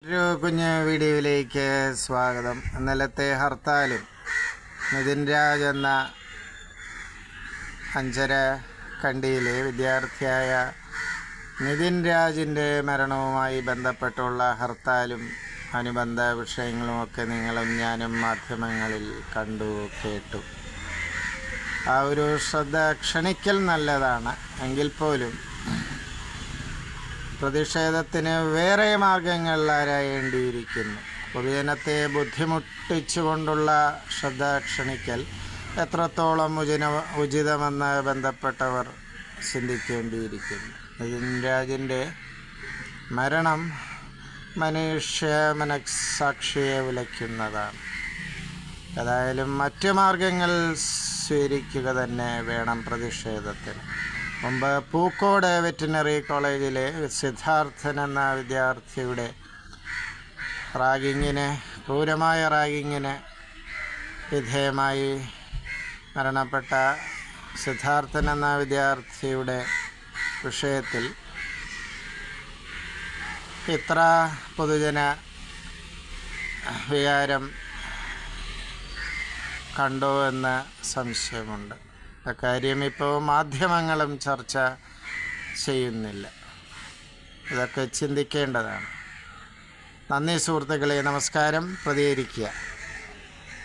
ഒരു കുഞ്ഞ് വീഡിയോയിലേക്ക് സ്വാഗതം. ഇന്നലത്തെ ഹർത്താലും നിതിൻ രാജ് എന്ന 5.5 കണ്ടിയിലെ വിദ്യാർത്ഥിയായ നിതിൻ രാജിൻ്റെ മരണവുമായി ബന്ധപ്പെട്ടുള്ള ഹർത്താലും അനുബന്ധ വിഷയങ്ങളുമൊക്കെ നിങ്ങളും ഞാനും മാധ്യമങ്ങളിൽ കണ്ടു കേട്ടു. ആ ഒരു ശ്രദ്ധ ക്ഷണിക്കൽ നല്ലതാണ്. എങ്കിൽ പോലും പ്രതിഷേധത്തിന് വേറെ മാർഗങ്ങൾ ആരായേണ്ടിയിരിക്കുന്നു. പൊതുജനത്തെ ബുദ്ധിമുട്ടിച്ചുകൊണ്ടുള്ള ശ്രദ്ധ ക്ഷണിക്കൽ എത്രത്തോളം ഉചിതമെന്ന് ബന്ധപ്പെട്ടവർ ചിന്തിക്കേണ്ടിയിരിക്കുന്നു. നിതിൻ രാജിൻ്റെ മരണം മനുഷ്യ മനസ്സാക്ഷിയെ ഉലയ്ക്കുന്നതാണ്. ഏതായാലും മറ്റു മാർഗങ്ങൾ സ്വീകരിക്കുക തന്നെ വേണം പ്രതിഷേധത്തിന്. മുമ്പ് പൂക്കോട് വെറ്റിനറി കോളേജിലെ സിദ്ധാർത്ഥൻ എന്ന വിദ്യാർത്ഥിയുടെ ക്രൂരമായ റാഗിങ്ങിന് വിധേയമായി മരണപ്പെട്ട സിദ്ധാർത്ഥൻ എന്ന വിദ്യാർത്ഥിയുടെ വിഷയത്തിൽ ഇത്ര പൊതുജന വികാരം കണ്ടോ എന്ന് സംശയമുണ്ട്. അക്കാര്യം ഇപ്പോൾ മാധ്യമങ്ങളും ചർച്ച ചെയ്യുന്നില്ല. ഇതൊക്കെ ചിന്തിക്കേണ്ടതാണ്. നന്ദി സുഹൃത്തുക്കളെ, നമസ്കാരം. പ്രതികരിക്കുക.